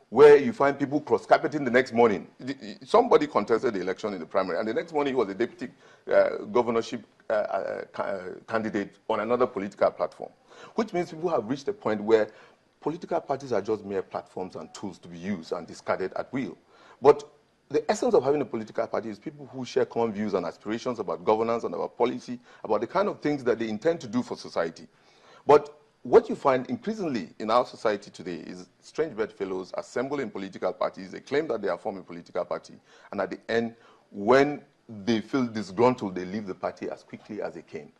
where you find people cross-carpeting the next morning. Somebody contested the election in the primary, and the next morning he was a deputy governorship candidate on another political platform, which means people have reached a point where political parties are just mere platforms and tools to be used and discarded at will. But the essence of having a political party is people who share common views and aspirations about governance and about policy, about the kind of things that they intend to do for society. But what you find increasingly in our society today is strange bedfellows assemble in political parties. They claim that they are forming a political party, and at the end, when they feel disgruntled, they leave the party as quickly as they came.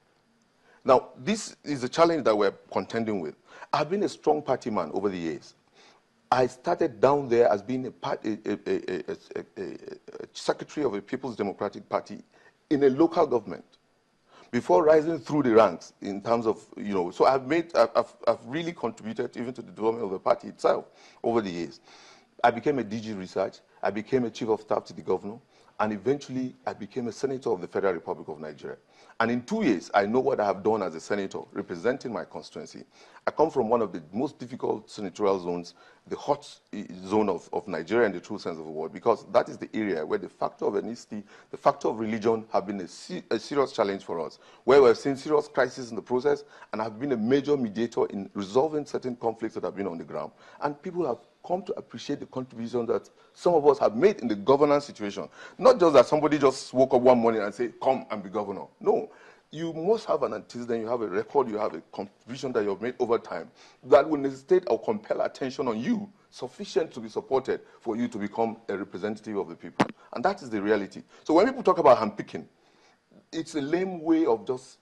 Now, this is a challenge that we're contending with. I've been a strong party man over the years. I started down there as being a secretary of a People's Democratic Party in a local government before rising through the ranks in terms of, so I've really contributed even to the development of the party itself over the years. I became a DG Research, I became a Chief of Staff to the Governor, and eventually I became a Senator of the Federal Republic of Nigeria. And in 2 years, I know what I have done as a senator representing my constituency. I come from one of the most difficult senatorial zones, the hot zone of Nigeria in the true sense of the word, because that is the area where the factor of ethnicity, the factor of religion have been a serious challenge for us, where we've seen serious crises in the process and have been a major mediator in resolving certain conflicts that have been on the ground. And people have come to appreciate the contribution that some of us have made in the governance situation. Not just that somebody just woke up one morning and said, come and be governor. No, you must have an antecedent, you have a record, you have a contribution that you have made over time that will necessitate or compel attention on you sufficient to be supported for you to become a representative of the people. And that is the reality. So when people talk about handpicking, it's a lame way of just,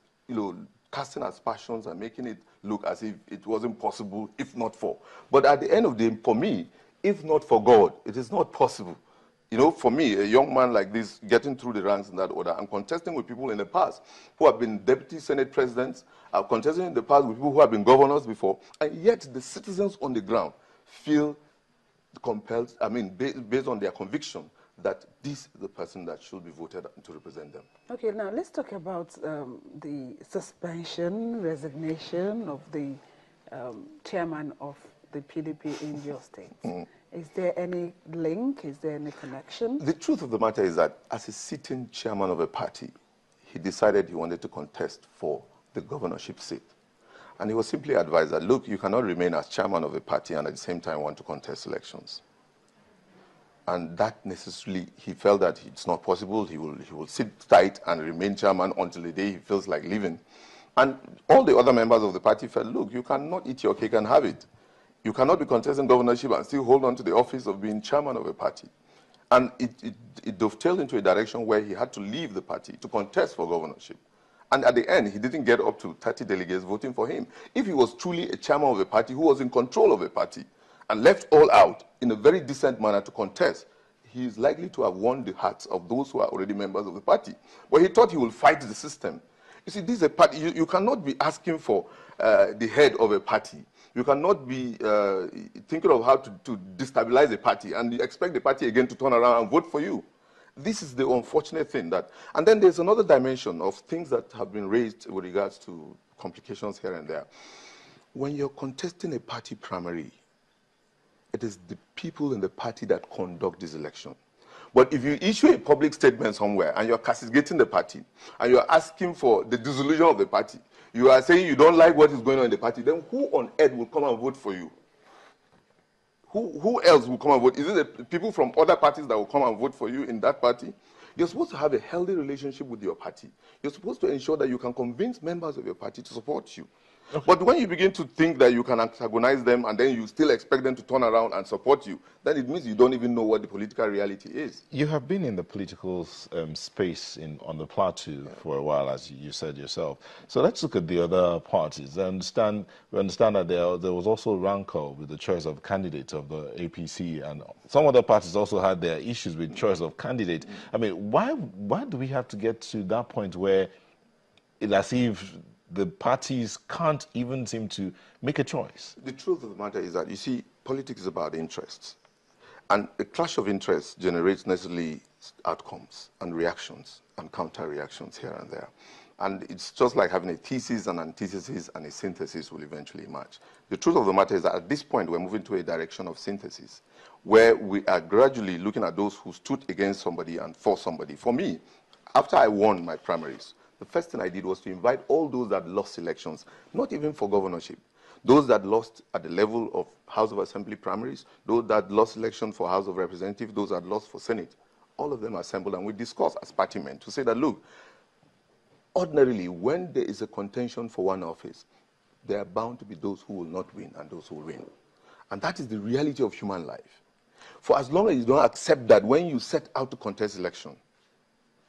casting aspersions and making it look as if it wasn't possible if not for. But at the end of the day, for me, if not for God, it is not possible. For me, a young man like this, getting through the ranks in that order, and contesting with people in the past who have been deputy Senate presidents, contesting in the past with people who have been governors before, and yet the citizens on the ground feel compelled, based on their conviction, that this is the person that should be voted to represent them. Okay, now let's talk about the suspension, resignation of the chairman of the PDP in your state. Is there any link? Is there any connection? The truth of the matter is that as a sitting chairman of a party, he decided he wanted to contest for the governorship seat. And he was simply advised that, look, you cannot remain as chairman of a party and at the same time want to contest elections. And that necessarily, he felt that it's not possible. He will sit tight and remain chairman until the day he feels like leaving. And all the other members of the party felt, look, you cannot eat your cake and have it. You cannot be contesting governorship and still hold on to the office of being chairman of a party. And it dovetailed into a direction where he had to leave the party to contest for governorship. And at the end, he didn't get up to 30 delegates voting for him. If he was truly a chairman of a party who was in control of a party and left all out in a very decent manner to contest, he is likely to have won the hearts of those who are already members of the party. But he thought he would fight the system. You see, this is a party. You cannot be asking for the head of a party. You cannot be thinking of how to destabilize a party and you expect the party again to turn around and vote for you. This is the unfortunate thing. And then there's another dimension of things that have been raised with regards to complications here and there. When you're contesting a party primary, it is the people in the party that conduct this election. But if you issue a public statement somewhere and you're castigating the party and you're asking for the dissolution of the party, you are saying you don't like what is going on in the party, then who on earth will come and vote for you? Who else will come and vote? Is it the people from other parties that will come and vote for you in that party? You're supposed to have a healthy relationship with your party. You're supposed to ensure that you can convince members of your party to support you. Okay. But when you begin to think that you can antagonize them and then you still expect them to turn around and support you, then it means you don't even know what the political reality is. You have been in the political space on the Plateau for a while, as you said yourself. So let's look at the other parties. We understand that there was also rancor with the choice of candidate of the APC, and some other parties also had their issues with choice of candidate. I mean, why do we have to get to that point where it's as if the parties can't even seem to make a choice? The truth of the matter is that, you see, politics is about interests. And a clash of interests generates necessarily outcomes and reactions and counter-reactions here and there. And it's just like having a thesis, an antithesis, and a synthesis will eventually emerge. The truth of the matter is that at this point, we're moving to a direction of synthesis, where we are gradually looking at those who stood against somebody and for somebody. For me, after I won my primaries, the first thing I did was to invite all those that lost elections, not even for governorship, those that lost at the level of House of Assembly primaries, those that lost election for House of Representatives, those that lost for Senate. All of them assembled, and we discussed as party men to say that, look, ordinarily, when there is a contention for one office, there are bound to be those who will not win and those who will win. And that is the reality of human life. For as long as you don't accept that when you set out to contest election,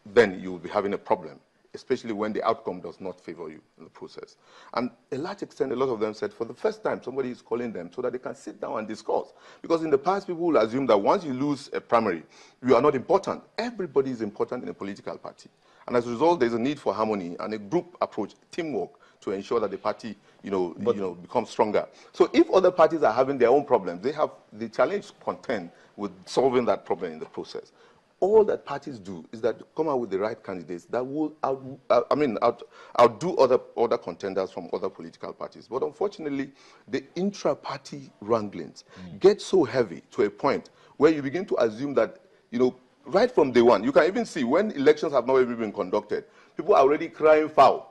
then you will be having a problem, especially when the outcome does not favor you in the process. And a large extent, a lot of them said, for the first time, somebody is calling them so that they can sit down and discuss. Because in the past, people will assume that once you lose a primary, you are not important. Everybody is important in a political party. And as a result, there's a need for harmony and a group approach, teamwork, to ensure that the party, becomes stronger. So if other parties are having their own problems, they have the challenge to contend with solving that problem in the process. All that parties do is that come out with the right candidates that will outdo other contenders from other political parties. But unfortunately, the intra-party wranglings get so heavy to a point where you begin to assume that, right from day one, you can even see when elections have not even been conducted, people are already crying foul.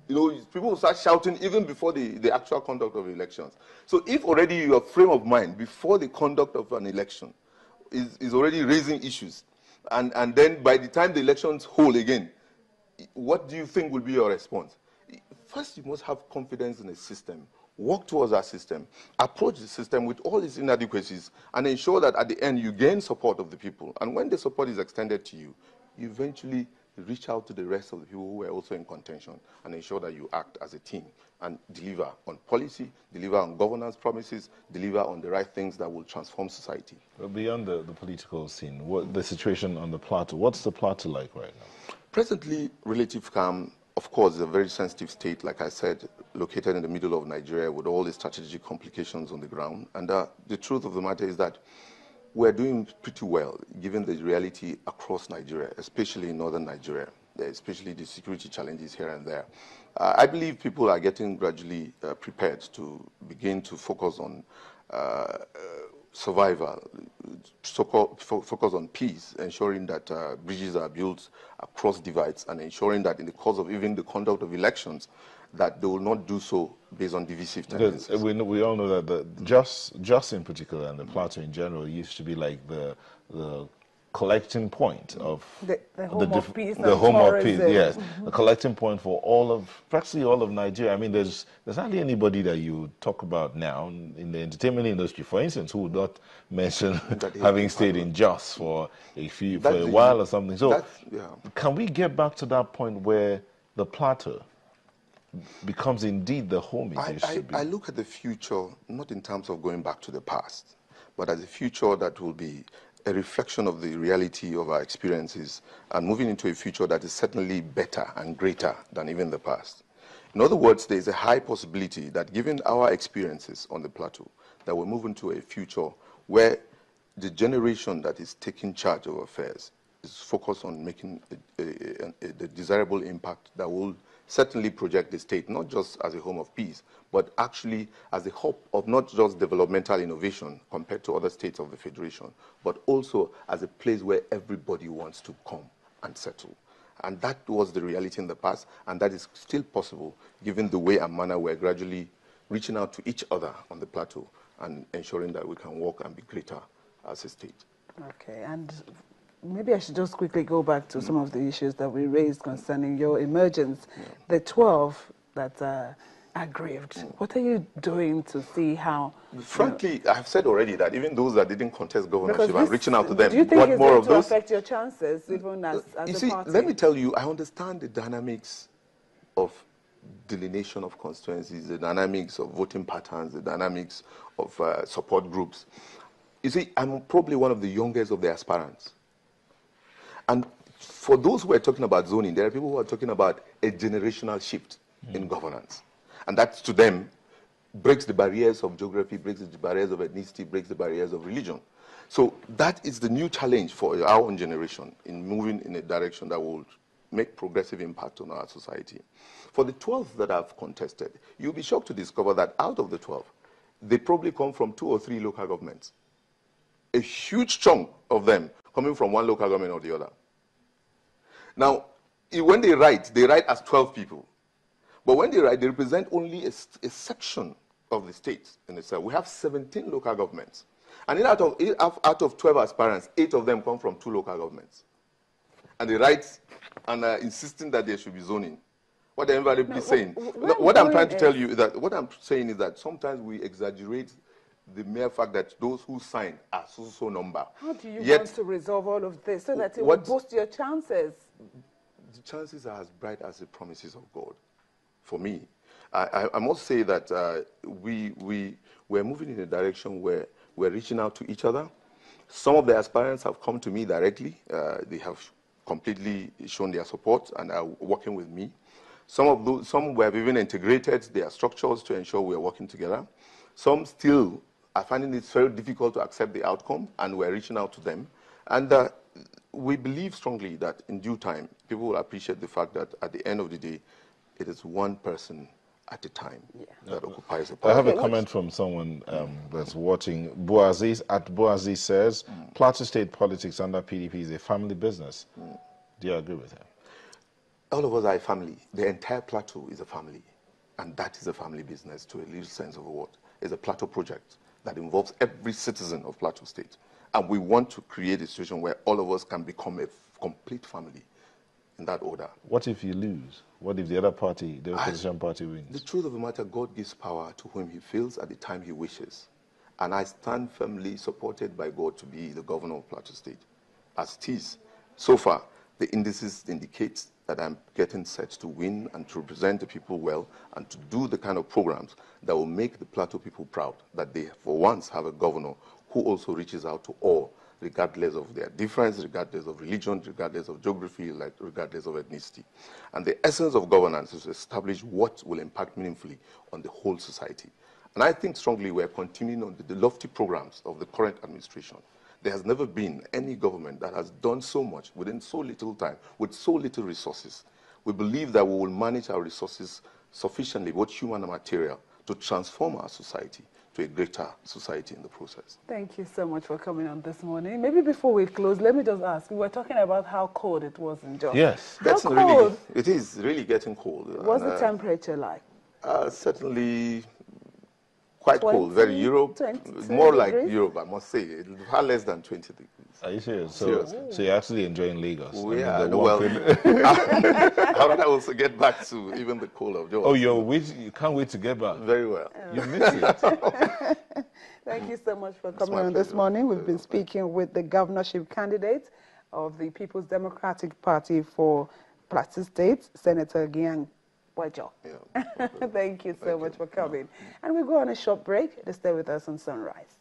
People will start shouting even before the actual conduct of elections. So if already your frame of mind before the conduct of an election is already raising issues, and then by the time the elections hold again, what do you think will be your response? First, you must have confidence in the system, work towards that system, approach the system with all its inadequacies, and ensure that at the end you gain support of the people. And when the support is extended to you, you eventually reach out to the rest of the people who are also in contention and ensure that you act as a team and deliver on policy, deliver on governance promises, deliver on the right things that will transform society. Well, beyond the political scene, the situation on the Plateau, what's the Plateau like right now? Presently, relative calm. Of course, it's a very sensitive state, like I said, located in the middle of Nigeria with all the strategic complications on the ground. And the truth of the matter is that we're doing pretty well, given the reality across Nigeria, especially in northern Nigeria, especially the security challenges here and there. I believe people are getting gradually prepared to begin to focus on survival, focus on peace, ensuring that bridges are built across divides, and ensuring that in the course of even the conduct of elections, that they will not do so based on divisive tendencies. We all know that just in particular, and the Plateau in general, used to be like the collecting point of the home of peace, the home of peace, tourism. yes, a collecting point for practically all of Nigeria. I mean, there's hardly anybody that you talk about now in the entertainment industry, for instance, who would not mention having stayed in Jos for a while or something. So, can we get back to that point where the Plateau becomes indeed the home it used to be? I look at the future not in terms of going back to the past, but as a future that will be a reflection of the reality of our experiences and moving into a future that is certainly better and greater than even the past. In other words, there is a high possibility that given our experiences on the Plateau, that we're moving to a future where the generation that is taking charge of affairs is focused on making the desirable impact that will certainly project the state, not just as a home of peace, but actually as a hub of not just developmental innovation compared to other states of the Federation, but also as a place where everybody wants to come and settle. And that was the reality in the past, and that is still possible given the way and manner we're gradually reaching out to each other on the Plateau and ensuring that we can work and be greater as a state. Okay, and maybe I should just quickly go back to some of the issues that we raised concerning your emergence. The 12 that are aggrieved. What are you doing to see how... Frankly, I've said already that even those that didn't contest governorship, I'm reaching out to them. Do you think what it's more going of to those? affect your chances, even as a party? Let me tell you, I understand the dynamics of delineation of constituencies, the dynamics of voting patterns, the dynamics of support groups. You see, I'm probably one of the youngest of the aspirants. And for those who are talking about zoning, there are people who are talking about a generational shift in governance. And that, to them, breaks the barriers of geography, breaks the barriers of ethnicity, breaks the barriers of religion. So that is the new challenge for our own generation in moving in a direction that will make progressive impact on our society. For the 12 that I've contested, you'll be shocked to discover that out of the 12, they probably come from 2 or 3 local governments. A huge chunk of them coming from one local government or the other. Now, when they write as 12 people. But when they write, they represent only a section of the state in itself. We have 17 local governments. And out of 12 aspirants, 8 of them come from 2 local governments. And they write and are insisting that there should be zoning. What they're invariably saying. What I'm trying to tell you is that, what I'm saying is that sometimes we exaggerate the mere fact that those who signed are so number. How do you want to resolve all of this so that it will boost your chances? The chances are as bright as the promises of God. For me, I must say that we're moving in a direction where we're reaching out to each other. Some of the aspirants have come to me directly. They have completely shown their support and are working with me. Some we have even integrated their structures to ensure we are working together. Some still are finding it very difficult to accept the outcome, and we're reaching out to them. And we believe strongly that in due time, people will appreciate the fact that at the end of the day, it is one person at a time that occupies the power. I have a comment from someone that's watching. Boaziz says, Plateau State politics under PDP is a family business. Do you agree with him? All of us are a family. The entire Plateau is a family. And that is a family business to a little sense of a word. It's a Plateau project that involves every citizen of Plateau State. And we want to create a situation where all of us can become a complete family in that order. What if you lose? What if the other party, the opposition party, wins? The truth of the matter, God gives power to whom he feels at the time he wishes. And I stand firmly supported by God to be the governor of Plateau State. As it is, so far, the indices indicate that I'm getting set to win and to represent the people well and to do the kind of programs that will make the Plateau people proud, that they, for once, have a governor who also reaches out to all, regardless of their difference, regardless of religion, regardless of geography, regardless of ethnicity. And the essence of governance is to establish what will impact meaningfully on the whole society. And I think strongly we're continuing on the lofty programs of the current administration. There has never been any government that has done so much within so little time, with so little resources. We believe that we will manage our resources sufficiently, both human and material, to transform our society to a greater society in the process. Thank you so much for coming on this morning. Maybe before we close, let me just ask, we were talking about how cold it was in Jos. Yes. That's really, it is really getting cold. What's the temperature like? Certainly quite 20, cold, very Europe, more like Europe, I must say, far less than 20 degrees. Are you serious? So you're actually enjoying Lagos? Yeah, well, I would also get back to even the cold of Jos. Oh, you can't wait to get back? Very well. You missed it. Thank you so much for coming on this morning. We've been speaking with the governorship candidate of the People's Democratic Party for Plateau State, Senator Gyang Wajo. Yeah. Thank you so much for coming. And we'll go on a short break to stay with us on Sunrise.